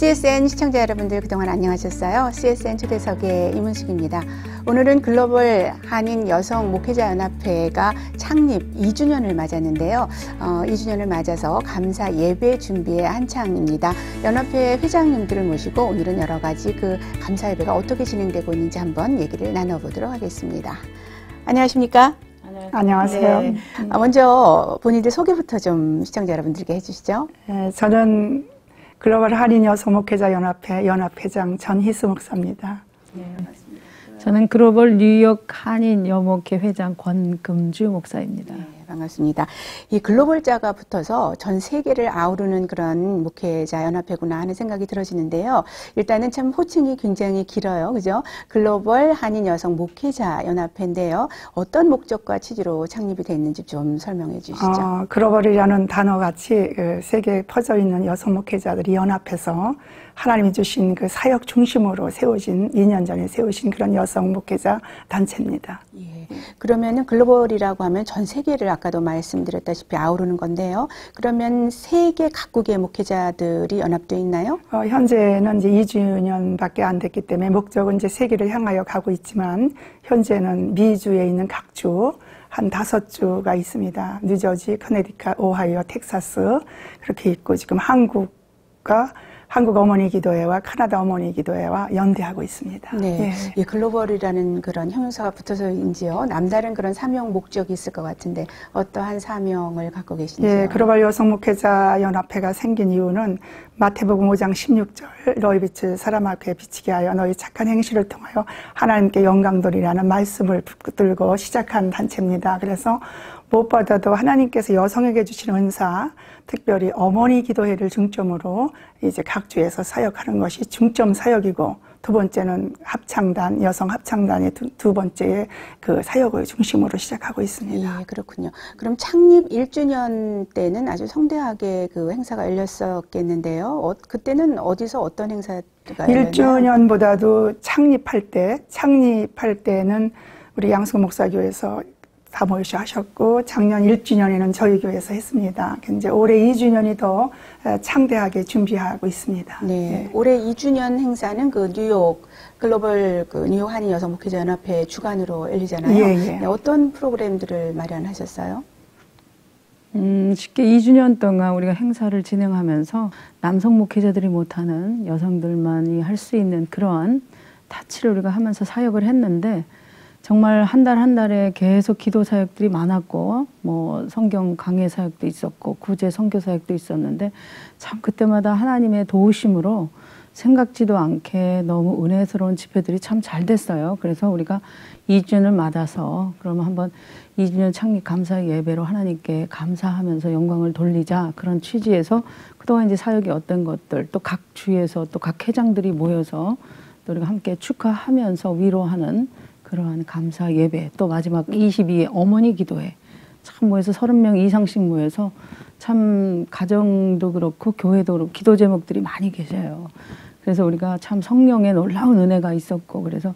CSN 시청자 여러분들 그동안 안녕하셨어요? CSN 초대석의 이문숙입니다. 오늘은 글로벌 한인 여성 목회자 연합회가 창립 2주년을 맞았는데요. 2주년을 맞아서 감사 예배 준비에 한창입니다. 연합회 회장님들을 모시고 오늘은 여러 가지 그 감사 예배가 어떻게 진행되고 있는지 한번 얘기를 나눠보도록 하겠습니다. 안녕하십니까? 안녕하세요. 네. 먼저 본인들 소개부터 좀 시청자 여러분들께 해주시죠. 네, 저는 글로벌 한인 여성 목회자 연합회 연합회장 전희수 목사입니다. 네, 반갑습니다. 저는 글로벌 뉴욕 한인 여목회 회장 권금주 목사입니다. 네, 반갑습니다. 이 글로벌자가 붙어서 전 세계를 아우르는 그런 목회자 연합회구나 하는 생각이 들어지는데요. 일단은 참 호칭이 굉장히 길어요. 그죠? 글로벌 한인 여성 목회자 연합회인데요. 어떤 목적과 취지로 창립이 됐는지 좀 설명해 주시죠. 글로벌이라는 단어같이 세계에 퍼져 있는 여성 목회자들이 연합해서 하나님이 주신 그 사역 중심으로 세워진 2년 전에 세우신 그런 여성 목회자 단체입니다. 예. 그러면은 글로벌이라고 하면 전 세계를 아까도 말씀드렸다시피 아우르는 건데요. 그러면 세계 각국의 목회자들이 연합되어 있나요? 현재는 이제 2주년밖에 안 됐기 때문에 목적은 이제 세계를 향하여 가고 있지만 현재는 미주에 있는 각 주 한 5주가 있습니다. 뉴저지, 커네디컷, 오하이오, 텍사스 그렇게 있고 지금 한국 어머니 기도회와 카나다 어머니 기도회와 연대하고 있습니다. 네, 예. 이 글로벌이라는 그런 형용사가 붙어서인지요. 남다른 그런 사명 목적이 있을 것 같은데 어떠한 사명을 갖고 계신지요? 예, 글로벌 여성 목회자 연합회가 생긴 이유는 마태복음 5장 16절 너희 빛을 사람 앞에 비치게 하여 너희 착한 행실을 통하여 하나님께 영광 돌리라는 말씀을 붙들고 시작한 단체입니다. 그래서 무엇보다도 하나님께서 여성에게 주신 은사, 특별히 어머니 기도회를 중점으로 이제 각 주에서 사역하는 것이 중점 사역이고, 두 번째는 합창단, 여성 합창단의 두 번째의 그 사역을 중심으로 시작하고 있습니다. 예, 그렇군요. 그럼 창립 1주년 때는 아주 성대하게 그 행사가 열렸었겠는데요. 그때는 어디서 어떤 행사가 열렸나요? 1주년보다도 창립할 때는 우리 양승 목사교회에서 다 모여서 하셨고, 작년 1주년에는 저희 교회에서 했습니다. 이제 올해 2주년이 더 창대하게 준비하고 있습니다. 네. 네. 올해 2주년 행사는 그 뉴욕, 글로벌 그 뉴욕 한인 여성 목회자 연합회 주관으로 열리잖아요. 예, 예. 네, 어떤 프로그램들을 마련하셨어요? 쉽게 2주년 동안 우리가 행사를 진행하면서 남성 목회자들이 못하는 여성들만이 할 수 있는 그러한 타치를 우리가 하면서 사역을 했는데, 정말 한 달 한 달에 계속 기도 사역들이 많았고, 뭐 성경 강해 사역도 있었고, 구제 선교 사역도 있었는데, 참 그때마다 하나님의 도우심으로 생각지도 않게 너무 은혜스러운 집회들이 참 잘 됐어요. 그래서 우리가 2주년을 맞아서 그러면 한번 2주년 창립 감사 예배로 하나님께 감사하면서 영광을 돌리자, 그런 취지에서 그동안 이제 사역이 어떤 것들, 또 각 주에서 또 각 회장들이 모여서 또 우리가 함께 축하하면서 위로하는 그러한 감사 예배, 또 마지막 22회 어머니 기도회, 참 모여서 30명 이상씩 모여서 참 가정도 그렇고 교회도 그렇고 기도 제목들이 많이 계셔요. 그래서 우리가 참 성령의 놀라운 은혜가 있었고, 그래서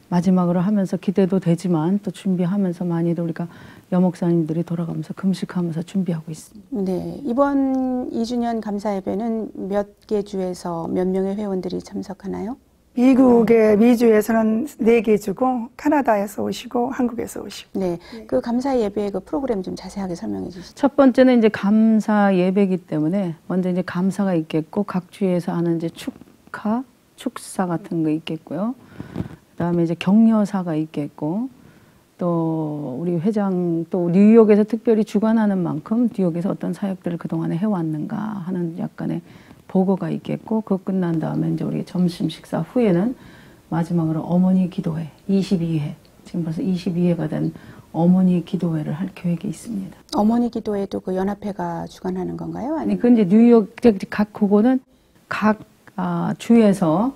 마지막으로 하면서 기대도 되지만 또 준비하면서 많이들 우리가 여목사님들이 돌아가면서 금식하면서 준비하고 있습니다. 네, 이번 2주년 감사 예배는 몇 개 주에서 몇 명의 회원들이 참석하나요? 미국의 미주에서는 4개 주고, 카나다에서 오시고, 한국에서 오시고. 네, 그 감사 예배의 그 프로그램 좀 자세하게 설명해 주시죠. 첫 번째는 이제 감사 예배이기 때문에 먼저 이제 감사가 있겠고, 각 주에서 하는 이제 축사 같은 거 있겠고요. 그다음에 이제 격려사가 있겠고, 또 우리 회장 또 뉴욕에서 특별히 주관하는 만큼 뉴욕에서 어떤 사역들을 그동안에 해왔는가 하는 약간의 보고가 있겠고, 그거 끝난 다음에 이제 우리 점심 식사 후에는 마지막으로 어머니 기도회 22회, 지금 벌써 22회가 된 어머니 기도회를 할 계획이 있습니다. 어머니 기도회도 그 연합회가 주관하는 건가요? 아니, 그 이제 뉴욕 그거는 각 주에서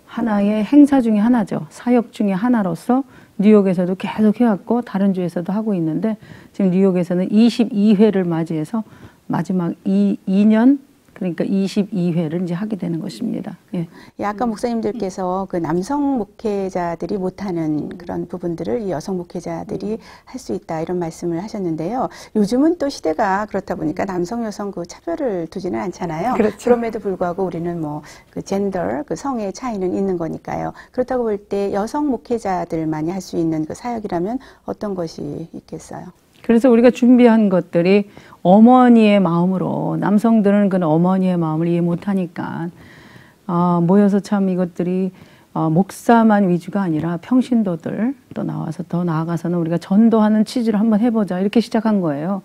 하나의 행사 중에 하나죠. 사역 중에 하나로서 뉴욕에서도 계속 해왔고 다른 주에서도 하고 있는데, 지금 뉴욕에서는 22회를 맞이해서 마지막 2년 그러니까 22회를 이제 하게 되는 것입니다. 예. 예, 아까 목사님들께서 그 남성 목회자들이 못하는 그런 부분들을 이 여성 목회자들이 할 수 있다 이런 말씀을 하셨는데요. 요즘은 또 시대가 그렇다 보니까 남성 여성 그 차별을 두지는 않잖아요. 그렇죠. 그럼에도 불구하고 우리는 뭐 그 젠더 그 성의 차이는 있는 거니까요. 그렇다고 볼 때 여성 목회자들만이 할 수 있는 그 사역이라면 어떤 것이 있겠어요? 그래서 우리가 준비한 것들이 어머니의 마음으로, 남성들은 그 어머니의 마음을 이해 못하니까 모여서 참 이것들이 목사만 위주가 아니라 평신도들 또 나와서 더 나아가서는 우리가 전도하는 취지로 한번 해보자 이렇게 시작한 거예요.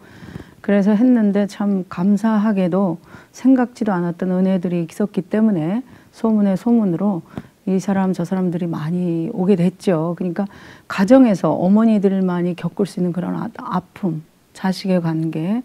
그래서 했는데 참 감사하게도 생각지도 않았던 은혜들이 있었기 때문에 소문에 소문으로 이 사람 저 사람들이 많이 오게 됐죠. 그러니까 가정에서 어머니들만이 겪을 수 있는 그런 아픔, 자식의 관계,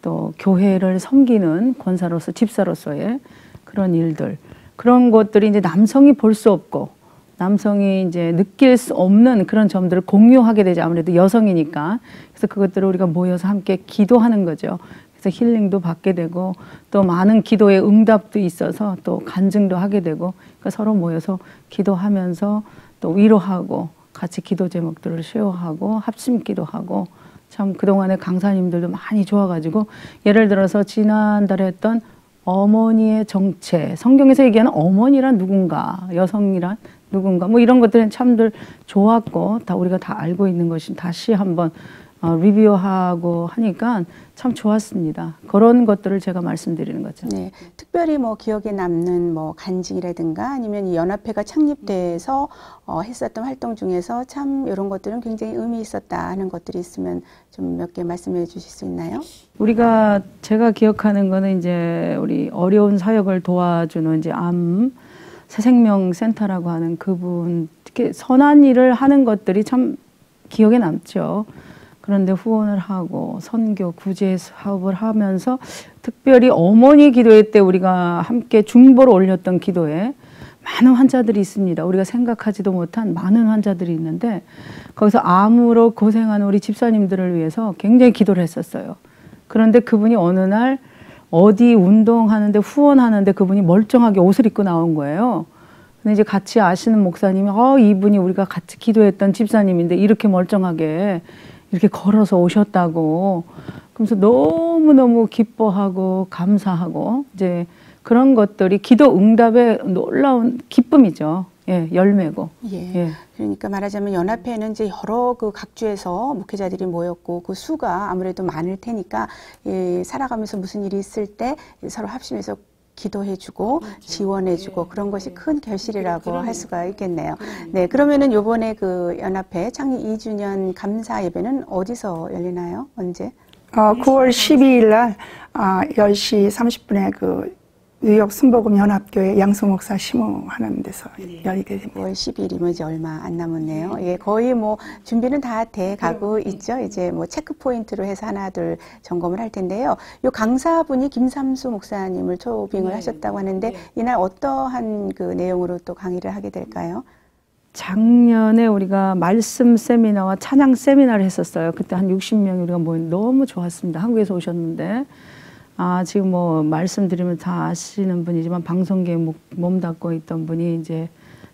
또 교회를 섬기는 권사로서 집사로서의 그런 일들, 그런 것들이 이제 남성이 볼 수 없고 남성이 이제 느낄 수 없는 그런 점들을 공유하게 되죠. 아무래도 여성이니까. 그래서 그것들을 우리가 모여서 함께 기도하는 거죠. 그래서 힐링도 받게 되고 또 많은 기도의 응답도 있어서 또 간증도 하게 되고, 그러니까 서로 모여서 기도하면서 또 위로하고 같이 기도 제목들을 쉐어하고 합심 기도하고, 참 그동안에 강사님들도 많이 좋아가지고, 예를 들어서 지난달에 했던 어머니의 정체, 성경에서 얘기하는 어머니란 누군가, 여성이란 누군가, 뭐 이런 것들은 참들 좋았고 다 우리가 다 알고 있는 것이 다시 한번 리뷰하고 하니까 참 좋았습니다. 그런 것들을 제가 말씀드리는 거죠. 네, 특별히 뭐 기억에 남는 뭐 간증이라든가 아니면 이 연합회가 창립돼서 했었던 활동 중에서 참 이런 것들은 굉장히 의미 있었다 하는 것들이 있으면 좀 몇 개 말씀해 주실 수 있나요? 제가 기억하는 거는 이제 우리 어려운 사역을 도와주는 이제 새생명센터라고 하는 그분, 특히 선한 일을 하는 것들이 참 기억에 남죠. 그런데 후원을 하고 선교, 구제 사업을 하면서 특별히 어머니 기도회 때 우리가 함께 중보를 올렸던 기도에 많은 환자들이 있습니다. 우리가 생각하지도 못한 많은 환자들이 있는데 거기서 암으로 고생하는 우리 집사님들을 위해서 굉장히 기도를 했었어요. 그런데 그분이 어느 날 어디 운동하는데 후원하는데 그분이 멀쩡하게 옷을 입고 나온 거예요. 근데 이제 같이 아시는 목사님이 이분이 우리가 같이 기도했던 집사님인데 이렇게 멀쩡하게 이렇게 걸어서 오셨다고. 그러면서 너무너무 기뻐하고 감사하고 이제 그런 것들이 기도 응답의 놀라운 기쁨이죠. 예, 열매고. 예. 예. 그러니까 말하자면 연합회는 이제 여러 그 각주에서 목회자들이 모였고 그 수가 아무래도 많을 테니까 살아가면서 무슨 일이 있을 때 서로 합심해서 기도해주고 그렇죠. 지원해주고 네. 그런 것이 큰 결실이라고 할 수가 있겠네요. 네, 그러면은 요번에 그 연합회 창립 2주년 감사 예배는 어디서 열리나요? 언제? 9월 12일 날 10시 30분에 그 뉴욕 순복음 연합교회 양승 목사 심호하는 데서 열리게 됩니다. 9월 10일이면 이제 얼마 안 남았네요. 예, 거의 뭐 준비는 다 돼 가고 있죠. 이제 뭐 체크 포인트로 해서 하나 둘 점검을 할 텐데요. 요 강사분이 김삼수 목사님을 초빙을 하셨다고 하는데 이날 어떠한 그 내용으로 또 강의를 하게 될까요? 작년에 우리가 말씀 세미나와 찬양 세미나를 했었어요. 그때 한 60명이 우리가 모인 너무 좋았습니다. 한국에서 오셨는데 지금 뭐 말씀드리면 다 아시는 분이지만 방송계에 몸담고 있던 분이 이제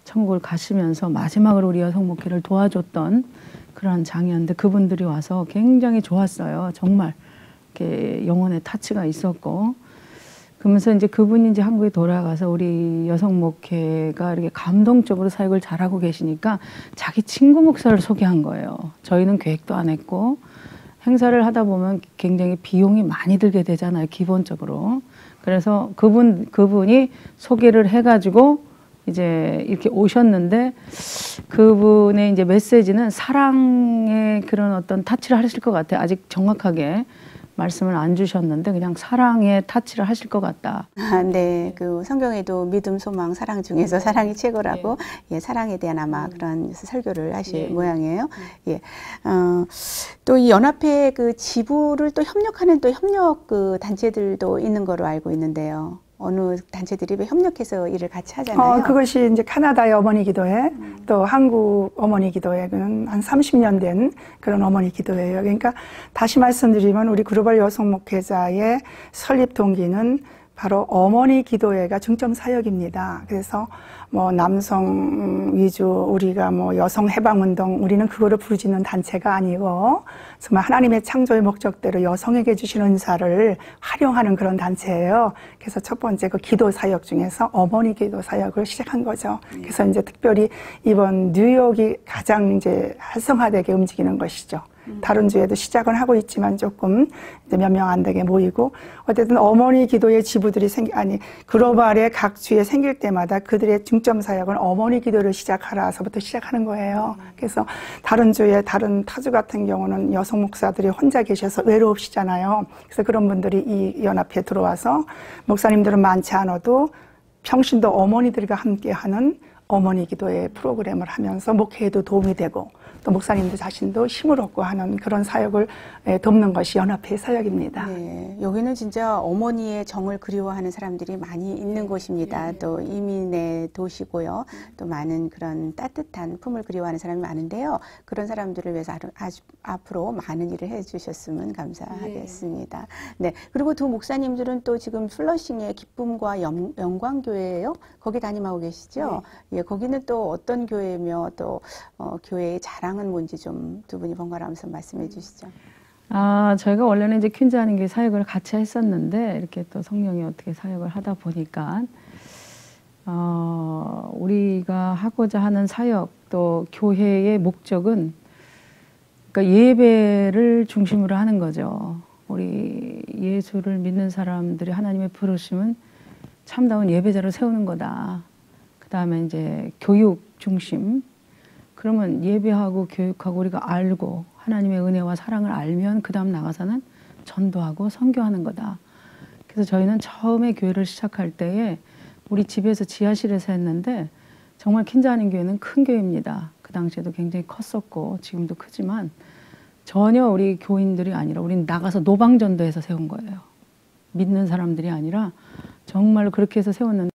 천국을 가시면서 마지막으로 우리 여성 목회를 도와줬던 그런 장이었는데 그분들이 와서 굉장히 좋았어요. 정말 이렇게 영혼의 타치가 있었고, 그러면서 이제 그분이 이제 한국에 돌아가서 우리 여성 목회가 이렇게 감동적으로 사역을 잘하고 계시니까 자기 친구 목사를 소개한 거예요. 저희는 계획도 안 했고. 행사를 하다 보면 굉장히 비용이 많이 들게 되잖아요, 기본적으로. 그래서 그분이 소개를 해가지고 이제 이렇게 오셨는데 그분의 이제 메시지는 사랑의 그런 어떤 타치를 하실 것 같아요. 아직 정확하게 말씀을 안 주셨는데 그냥 사랑의 타치를 하실 것 같다. 네, 그 성경에도 믿음, 소망, 사랑 중에서 사랑이 최고라고 사랑에 대한 아마 그런 설교를 하실 모양이에요. 예, 또 이 연합회 그 지부를 또 협력하는 또 협력 그 단체들도 있는 거로 알고 있는데요. 어느 단체들이 협력해서 일을 같이 하잖아요. 그것이 이제 카나다의 어머니 기도회, 또 한국 어머니 기도회는 한 30년 된 그런 어머니 기도회예요. 그러니까 다시 말씀드리면 우리 글로벌 여성 목회자의 설립 동기는 바로 어머니 기도회가 중점 사역입니다. 그래서 뭐 남성 위주 우리가 뭐 여성 해방 운동 우리는 그거를 부르짖는 단체가 아니고 정말 하나님의 창조의 목적대로 여성에게 주신 은사를 활용하는 그런 단체예요. 그래서 첫 번째 그 기도 사역 중에서 어머니 기도 사역을 시작한 거죠. 그래서 이제 특별히 이번 뉴욕이 가장 이제 활성화되게 움직이는 것이죠. 다른 주에도 시작은 하고 있지만 조금 이제 몇 명 안 되게 모이고 어쨌든 어머니 기도의 지부들이 글로벌의 각 주에 생길 때마다 그들의 중점 사역은 어머니 기도를 시작하라서부터 시작하는 거예요. 그래서 다른 주에 다른 타주 같은 경우는 여성 목사들이 혼자 계셔서 외로우시잖아요. 그래서 그런 분들이 이 연합회에 들어와서 목사님들은 많지 않아도 평신도 어머니들과 함께하는 어머니 기도의 프로그램을 하면서 목회에도 도움이 되고 또 목사님들 자신도 힘을 얻고 하는 그런 사역을 돕는 것이 연합회의 사역입니다. 네, 여기는 진짜 어머니의 정을 그리워하는 사람들이 많이 있는 곳입니다. 또 이민의 도시고요. 또 많은 그런 따뜻한 품을 그리워하는 사람이 많은데요. 그런 사람들을 위해서 아주 앞으로 많은 일을 해주셨으면 감사하겠습니다. 네, 그리고 두 목사님들은 또 지금 플러싱의 기쁨과 영광교회예요. 거기 담임하고 계시죠? 네. 예, 거기는 또 어떤 교회며 또 교회의 자랑은 뭔지 좀 두 분이 번갈아가면서 말씀해 주시죠. 저희가 원래는 이제 퀸즈 하는 게 사역을 같이 했었는데 이렇게 또 성령이 어떻게 사역을 하다 보니까 우리가 하고자 하는 사역 또 교회의 목적은 그러니까 예배를 중심으로 하는 거죠. 우리 예수를 믿는 사람들이 하나님의 부르심은 참다운 예배자를 세우는 거다. 그 다음에 이제 교육 중심. 그러면 예배하고 교육하고 우리가 알고 하나님의 은혜와 사랑을 알면 그 다음 나가서는 전도하고 선교하는 거다. 그래서 저희는 처음에 교회를 시작할 때에 우리 집에서 지하실에서 했는데 정말 킨자하는 교회는 큰 교회입니다. 그 당시에도 굉장히 컸었고 지금도 크지만 전혀 우리 교인들이 아니라 우리는 나가서 노방전도해서 세운 거예요. 믿는 사람들이 아니라 정말로 그렇게 해서 세웠는데